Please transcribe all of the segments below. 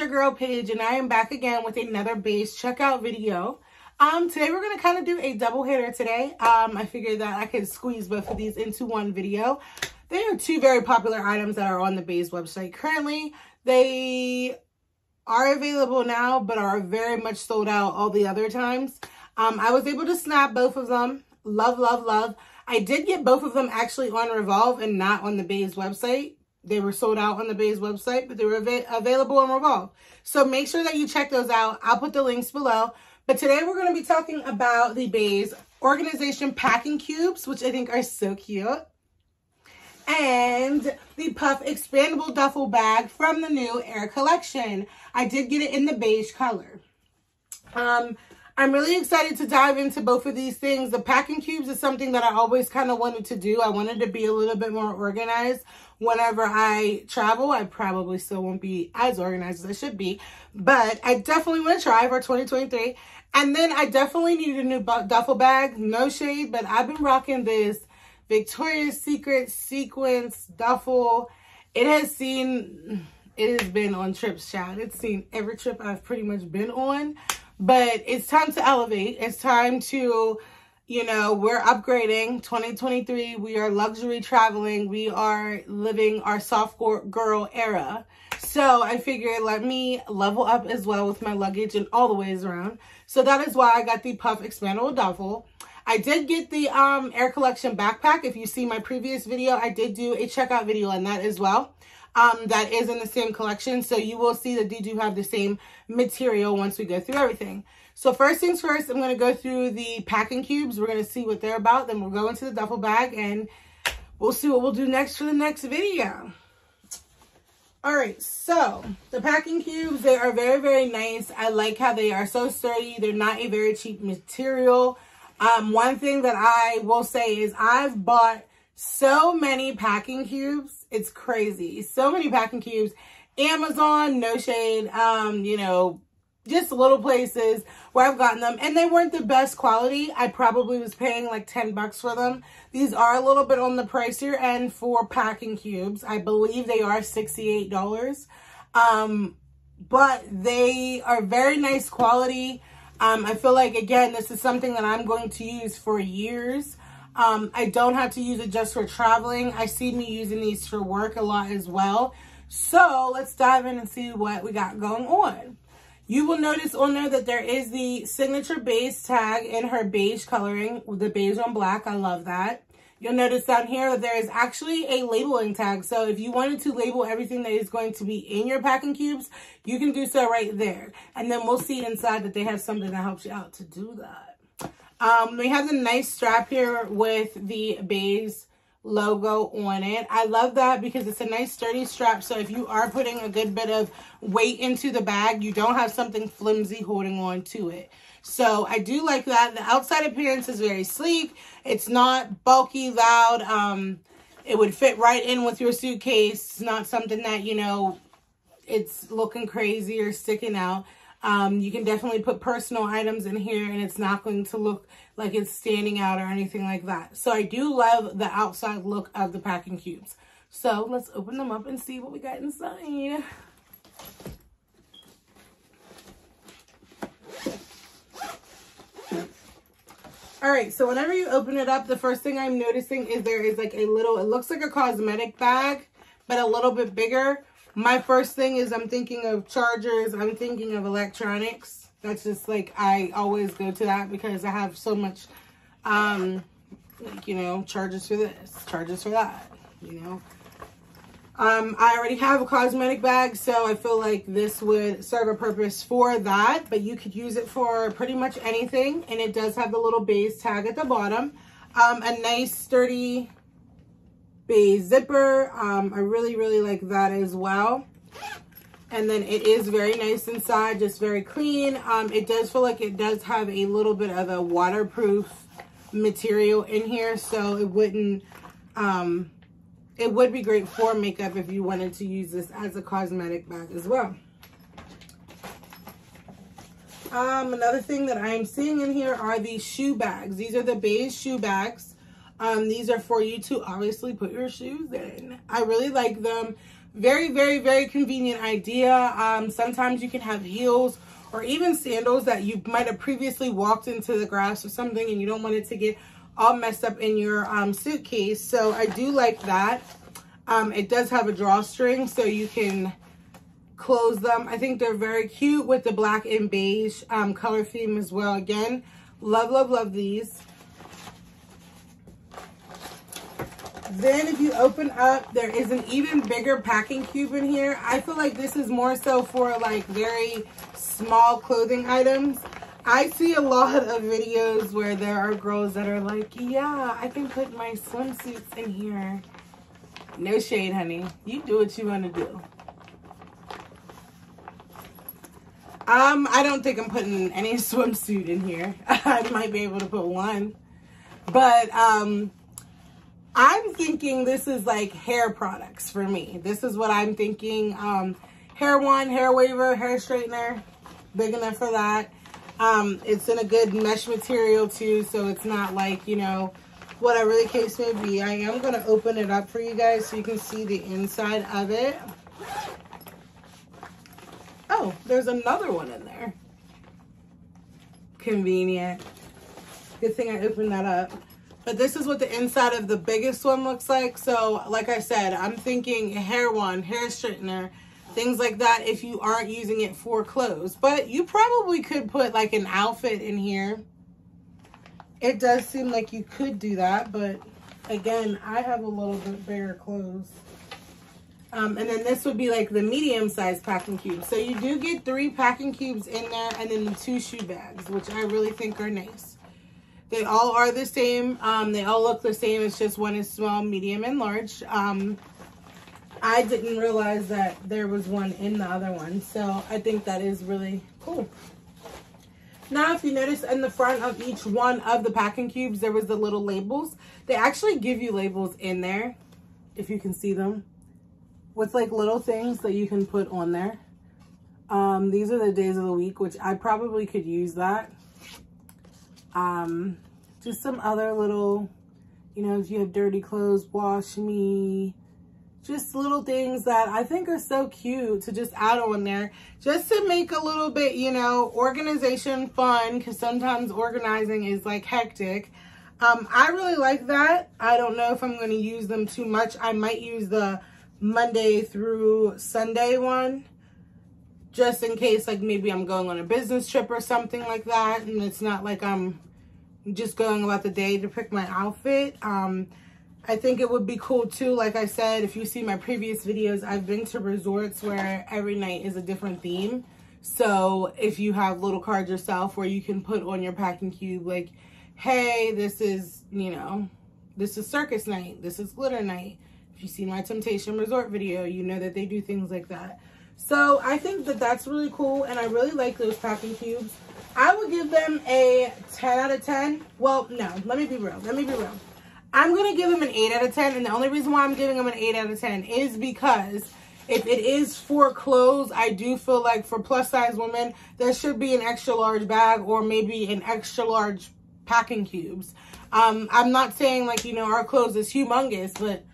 girl Paige, and I am back again with another base checkout video. Today we're gonna kind of do a double hitter today. I figured that I could squeeze both of these into one video. They are two very popular items that are on the Beis website currently. They are available now, but are very much sold out all the other times. I was able to snap both of them. Love, love, love. I did get both of them actually on Revolve and not on the Beis website. They were sold out on the Beis website, but they were available on Revolve. So make sure that you check those out. I'll put the links below. But today we're going to be talking about the Beis Organization Packing Cubes, which I think are so cute. And the Puff Expandable Duffle Bag from the new Air collection. I did get it in the beige color. I'm really excited to dive into both of these things. The packing cubes is something that I always kind of wanted to do. I wanted to be a little bit more organized whenever I travel. I probably still won't be as organized as I should be, but I definitely want to try for 2023. And then I definitely need a new duffel bag. No shade, but I've been rocking this Victoria's Secret sequence duffel. It has been on trips, child. It's seen every trip I've pretty much been on. But it's time to elevate. It's time to, you know, we're upgrading. 2023, we are luxury traveling. We are living our soft girl era. So I figured let me level up as well with my luggage and all the ways around. So that is why I got the Puff Expandable Duffle. I did get the Air Collection backpack. If you see my previous video, I did do a checkout video on that as well. That is in the same collection. So you will see that they do have the same material once we go through everything. So first things first, I'm going to go through the packing cubes. We're going to see what they're about. Then we'll go into the duffel bag and we'll see what we'll do next for the next video. All right, so the packing cubes, they are very, very nice. I like how they are so sturdy. They're not a very cheap material. One thing that I will say is I've bought so many packing cubes. It's crazy. So many packing cubes. Amazon, no shade, you know, just little places where I've gotten them. And they weren't the best quality. I probably was paying like 10 bucks for them. These are a little bit on the pricier end for packing cubes. I believe they are $68. But they are very nice quality. I feel like, again, this is something that I'm going to use for years. I don't have to use it just for traveling. I see me using these for work a lot as well. So let's dive in and see what we got going on. You will notice on there that there is the signature Beis tag in her beige coloring with the beige on black. I love that. You'll notice down here that there is actually a labeling tag. So if you wanted to label everything that is going to be in your packing cubes, you can do so right there. And then we'll see inside that they have something that helps you out to do that. We have the nice strap here with the Beis logo on it. I love that because it's a nice sturdy strap. So if you are putting a good bit of weight into the bag, you don't have something flimsy holding on to it. So I do like that. The outside appearance is very sleek. It's not bulky, loud. It would fit right in with your suitcase. It's not something that, you know, it's looking crazy or sticking out. You can definitely put personal items in here and it's not going to look like it's standing out or anything like that. So I do love the outside look of the packing cubes. So let's open them up and see what we got inside. All right, so whenever you open it up, the first thing I'm noticing is there is like a little, it looks like a cosmetic bag, but a little bit bigger. My first thing is I'm thinking of chargers. I'm thinking of electronics. That's just like, I always go to that because I have so much, like, you know, chargers for this, chargers for that, you know. I already have a cosmetic bag, so I feel like this would serve a purpose for that, but you could use it for pretty much anything. And it does have the little Beis tag at the bottom. A nice sturdy Beis zipper. I really, really like that as well. And then it is very nice inside, just very clean. It does feel like it does have a little bit of a waterproof material in here, so it wouldn't, it would be great for makeup if you wanted to use this as a cosmetic bag as well. Another thing that I'm seeing in here are these shoe bags. These are the beige shoe bags. These are for you to obviously put your shoes in. I really like them. Very, very, very convenient idea. Sometimes you can have heels or even sandals that you might have previously walked into the grass or something and you don't want it to get all messed up in your suitcase. So I do like that. It does have a drawstring so you can close them. I think they're very cute with the black and beige color theme as well. Again, love, love, love these. Then if you open up, there is an even bigger packing cube in here. I feel like this is more so for like very small clothing items. I see a lot of videos where there are girls that are like, yeah, I can put my swimsuits in here. No shade, honey. You do what you want to do. I don't think I'm putting any swimsuit in here. I might be able to put one. But I'm thinking this is like hair products for me. This is what I'm thinking. Hair wand, hair waver, hair straightener. Big enough for that. It's in a good mesh material too, so it's not like, you know, whatever the case may be. I am going to open it up for you guys so you can see the inside of it. Oh, there's another one in there. Convenient. Good thing I opened that up. But this is what the inside of the biggest one looks like. So, like I said, I'm thinking hair wand, hair straightener, things like that if you aren't using it for clothes. But you probably could put like an outfit in here. It does seem like you could do that, but again, I have a little bit bigger clothes. And then this would be like the medium-sized packing cube. So you do get 3 packing cubes in there and then 2 shoe bags, which I really think are nice. They all are the same. They all look the same. It's just one is small, medium, and large. I didn't realize that there was one in the other one. So I think that is really cool. Now, if you notice in the front of each one of the packing cubes, there was the little labels. They actually give you labels in there, if you can see them, with like little things that you can put on there. These are the days of the week, which I probably could use that. Just some other little, you know, if you have dirty clothes, wash me. Just little things that I think are so cute to just add on there. Just to make a little bit, you know, organization fun. Because sometimes organizing is like hectic. I really like that. I don't know if I'm going to use them too much. I might use the Monday through Sunday one. Just in case, like, maybe I'm going on a business trip or something like that. And it's not like I'm just going about the day to pick my outfit. I think it would be cool too. Like I said, if you see my previous videos, I've been to resorts where every night is a different theme. So if you have little cards yourself where you can put on your packing cube, like, hey, this is, you know, this is circus night. This is glitter night. If you see my Temptation Resort video, you know that they do things like that. So I think that that's really cool. And I really like those packing cubes. I would give them a 10 out of 10. Well, no, let me be real. Let me be real. I'm going to give them an 8 out of 10. And the only reason why I'm giving them an 8 out of 10 is because if it is for clothes, I do feel like for plus size women, there should be an extra large bag or maybe an extra large packing cubes. I'm not saying like, you know, our clothes is humongous, but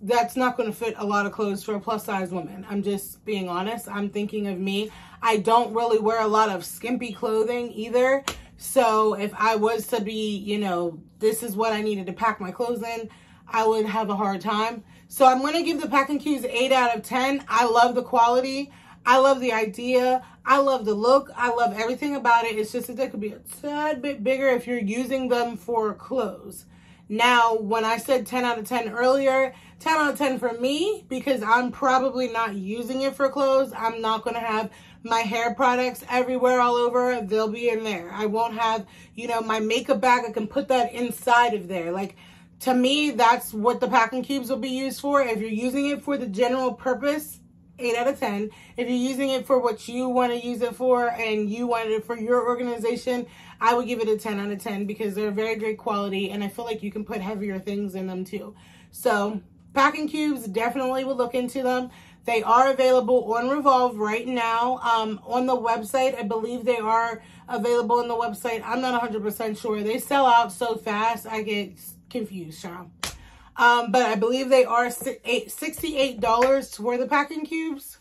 that's not going to fit a lot of clothes for a plus size woman. I'm just being honest. I'm thinking of me. I don't really wear a lot of skimpy clothing either. So if I was to be, you know, this is what I needed to pack my clothes in, I would have a hard time. So I'm going to give the packing cubes 8 out of 10. I love the quality. I love the idea. I love the look. I love everything about it. It's just that they could be a tad bit bigger if you're using them for clothes. Now, when I said 10 out of 10 earlier, 10 out of 10 for me, because I'm probably not using it for clothes. I'm not going to have my hair products everywhere all over. They'll be in there. I won't have, you know, my makeup bag. I can put that inside of there. Like, to me, that's what the packing cubes will be used for. If you're using it for the general purpose, 8 out of 10. If you're using it for what you want to use it for and you want it for your organization, I would give it a 10 out of 10 because they're very great quality and I feel like you can put heavier things in them too. So packing cubes, definitely would look into them. They are available on Revolve right now. On the website, I believe they are available on the website. I'm not 100% sure. They sell out so fast, I get confused, child. But I believe they are $68 for the packing cubes.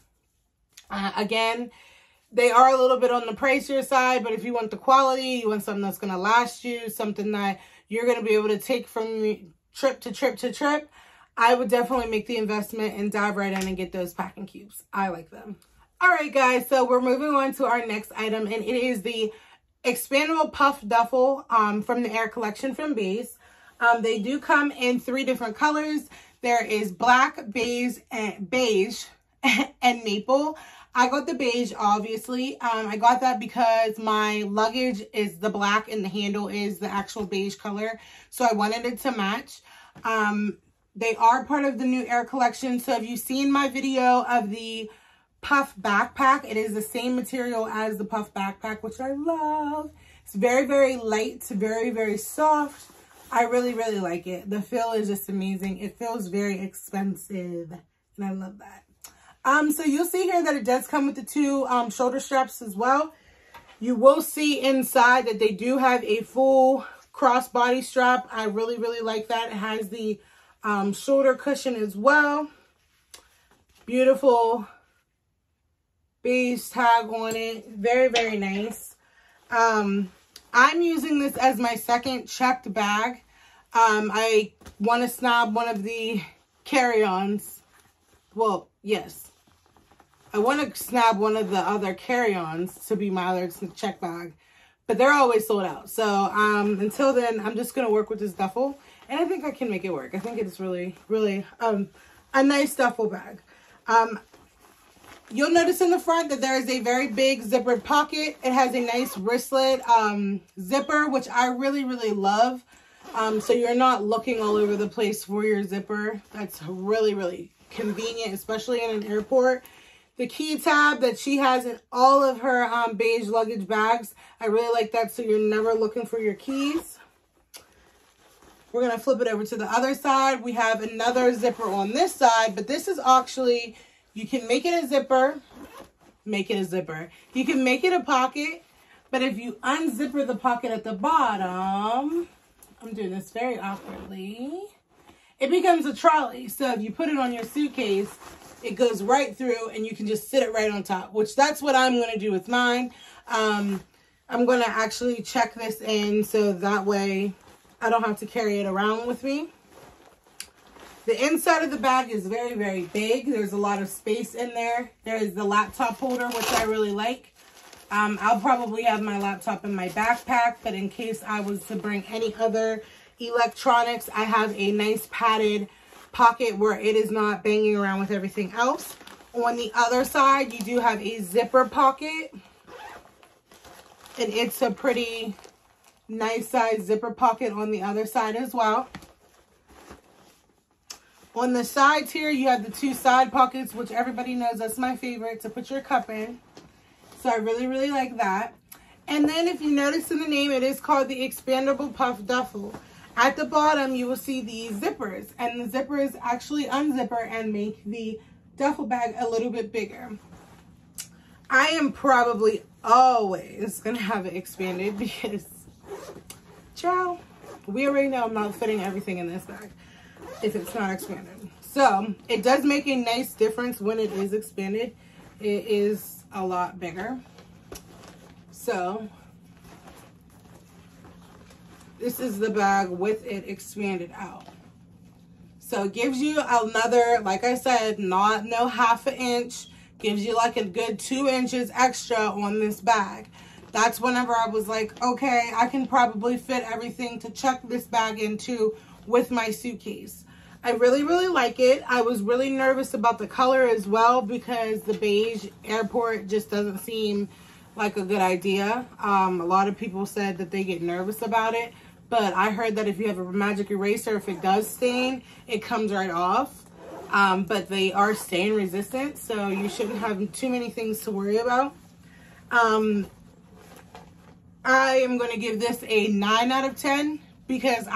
Again, they are a little bit on the pricier side, but if you want the quality, you want something that's going to last you, something that you're going to be able to take from trip to trip to trip, I would definitely make the investment and dive right in and get those packing cubes. I like them. All right, guys, so we're moving on to our next item, and it is the Expandable Puff Duffle from the Air Collection from Beis. They do come in 3 different colors. There is black, beige, and maple. I got the beige, obviously. I got that because my luggage is the black and the handle is the actual beige color. So I wanted it to match. They are part of the new Air Collection. So if you've seen my video of the Puff backpack, it is the same material as the Puff backpack, which I love. It's very, very light, very, very soft. I really, really like it. The feel is just amazing. It feels very expensive, and I love that. So you'll see here that it does come with the 2 shoulder straps as well. You will see inside that they do have a full crossbody strap. I really, really like that. It has the shoulder cushion as well. Beautiful beige tag on it. Very, very nice. I'm using this as my second checked bag. I want to snag one of the carry-ons. Well, yes. I want to snag one of the other carry-ons to be my other check bag. But they're always sold out. So until then, I'm just going to work with this duffel. And I think I can make it work. I think it's really, really a nice duffel bag. You'll notice in the front that there is a very big zippered pocket. It has a nice wristlet zipper, which I really, really love. So you're not looking all over the place for your zipper. That's really, really convenient, especially in an airport. The key tab that she has in all of her beige luggage bags, I really like that, so you're never looking for your keys. We're going to flip it over to the other side. We have another zipper on this side, but this is actually, you can make it a zipper, You can make it a pocket, but if you unzipper the pocket at the bottom, I'm doing this very awkwardly, it becomes a trolley. So if you put it on your suitcase, it goes right through and you can just sit it right on top, which that's what I'm going to do with mine. I'm going to actually check this in so that way I don't have to carry it around with me. The inside of the bag is very, very big. There's a lot of space in there. There is the laptop holder, which I really like. I'll probably have my laptop in my backpack, but in case I was to bring any other electronics, I have a nice padded pocket where it is not banging around with everything else. On the other side, you do have a zipper pocket, and it's a pretty nice size zipper pocket on the other side as well. On the sides here, you have the 2 side pockets, which everybody knows that's my favorite, to put your cup in. So I really, really like that. And then if you notice in the name, it is called the Expandable Puff Duffle. At the bottom, you will see these zippers, and the zippers actually unzipper and make the duffel bag a little bit bigger. I am probably always going to have it expanded because, child, we already know I'm not fitting everything in this bag if it's not expanded. So it does make a nice difference when it is expanded. It is a lot bigger. So this is the bag with it expanded out. So it gives you another, like I said, no half an inch. Gives you like a good 2 inches extra on this bag. That's whenever I was like, okay, I can probably fit everything to check this bag into with my suitcase. I really, really like it. I was really nervous about the color as well because the beige airport just doesn't seem like a good idea. A lot of people said that they get nervous about it. But I heard that if you have a magic eraser, if it does stain, it comes right off. But they are stain resistant, so you shouldn't have too many things to worry about. I am going to give this a 9 out of 10 because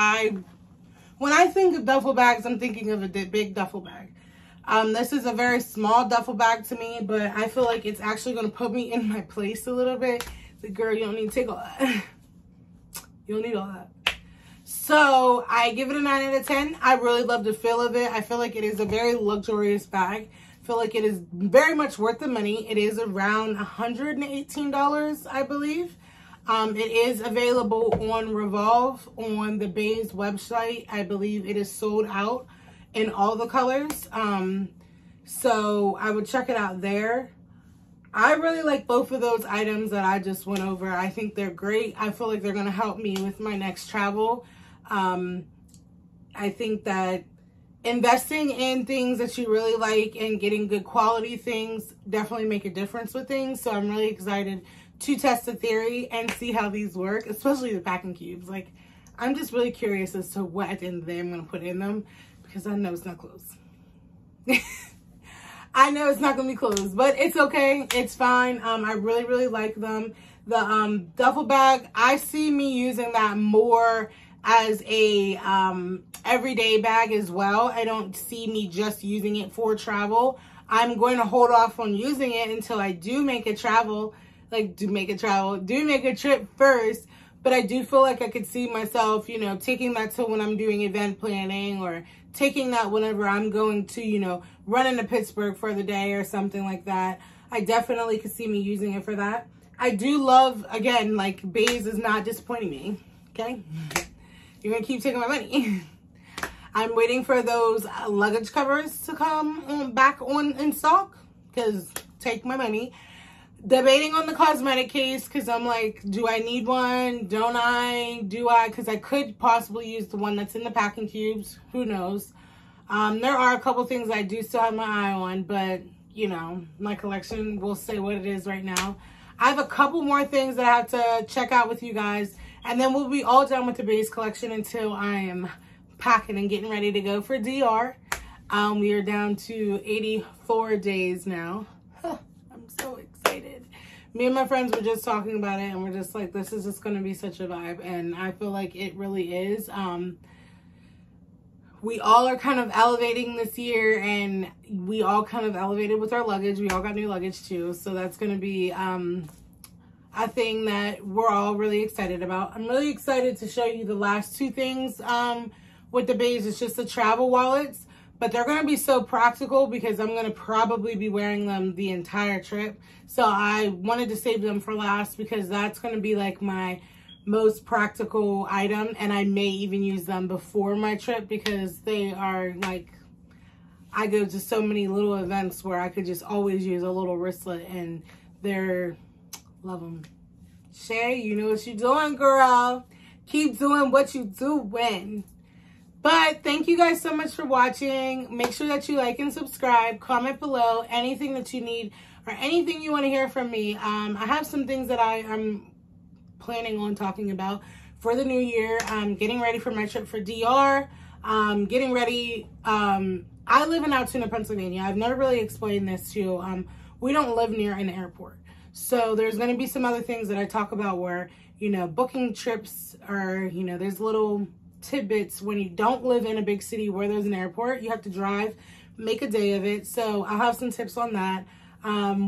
when I think of duffel bags, I'm thinking of a big duffel bag. This is a very small duffel bag to me, but I feel like it's actually going to put me in my place a little bit. It's like, girl, you don't need to take all that. You don't need all that. So I give it a 9 out of 10. I really love the feel of it. I feel like it is a very luxurious bag. I feel like it is very much worth the money. It is around $118, I believe. It is available on Revolve on the Beis website. I believe it is sold out in all the colors. So I would check it out there. I really like both of those items that I just went over. I think they're great. I feel like they're going to help me with my next travel. I think that investing in things that you really like and getting good quality things definitely make a difference with things. So I'm really excited to test the theory and see how these work, especially the packing cubes. Like, I'm just really curious as to what at the end of the day I'm going to put in them, because I know it's not closed. I know it's not going to be closed, but it's okay. It's fine. I really, really like them. The duffel bag, I see me using that more as a everyday bag as well. I don't see me just using it for travel. I'm going to hold off on using it until I do make a travel, do make a trip first. But I do feel like I could see myself, you know, taking that to when I'm doing event planning, or taking that whenever I'm going to, you know, run into Pittsburgh for the day or something like that. I definitely could see me using it for that. I do love, again, like, Beis is not disappointing me, okay? You're going to keep taking my money. I'm waiting for those luggage covers to come back on in stock, because take my money. Debating on the cosmetic case, because I'm like, do I need one? Don't I? Do I? Because I could possibly use the one that's in the packing cubes. Who knows? There are a couple things I do still have my eye on, but, you know, my collection will say what it is right now. I have a couple more things that I have to check out with you guys, and then we'll be all done with the Beis collection until I am packing and getting ready to go for DR. We are down to 84 days now. I'm so excited. Me and my friends were just talking about it, and we're just like, this is just going to be such a vibe, and I feel like it really is. We all are kind of elevating this year, and we all kind of elevated with our luggage. We all got new luggage too, so that's going to be a thing that we're all really excited about. I'm really excited to show you the last two things with the Beis. It's just the travel wallets, but they're going to be so practical because I'm going to probably be wearing them the entire trip. So I wanted to save them for last, because that's going to be like my most practical item, and I may even use them before my trip, because they are like, I go to so many little events where I could just always use a little wristlet, and they're, love them. Shay, you know what you're doing, girl. Keep doing what you doing. But thank you guys so much for watching. Make sure that you like and subscribe. Comment below anything that you need or anything you want to hear from me. I have some things that I'm planning on talking about for the new year. I'm getting ready for my trip for DR. Getting ready. I live in Altoona, Pennsylvania. I've never really explained this to you. We don't live near an airport. So there's going to be some other things that I talk about where, you know, booking trips, or, you know, there's little tidbits when you don't live in a big city where there's an airport. You have to drive, make a day of it. So I'll have some tips on that.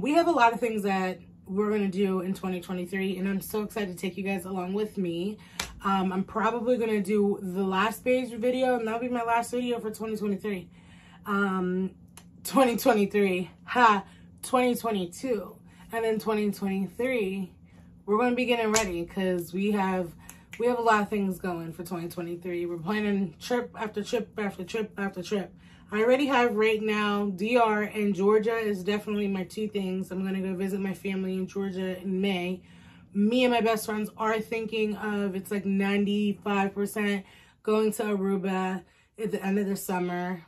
We have a lot of things that we're going to do in 2023, and I'm so excited to take you guys along with me. I'm probably going to do the last Beis video, and that'll be my last video for 2023. 2023, 2022, and then 2023, we're going to be getting ready, because we have a lot of things going for 2023. We're planning trip after trip after trip after trip. I already have right now DR and Georgia is definitely my two things. I'm going to go visit my family in Georgia in May. Me and my best friends are thinking of, it's like 95% going to Aruba at the end of the summer.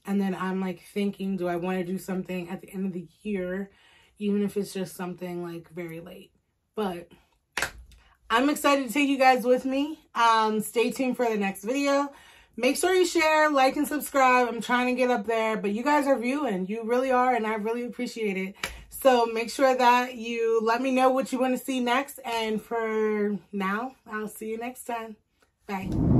And then I'm like thinking, do I want to do something at the end of the year, even if it's just something like very late. But I'm excited to take you guys with me. Stay tuned for the next video. Make sure you share, like, and subscribe. I'm trying to get up there, but you guys are viewing. You really are, and I really appreciate it. So make sure that you let me know what you want to see next. And for now, I'll see you next time. Bye.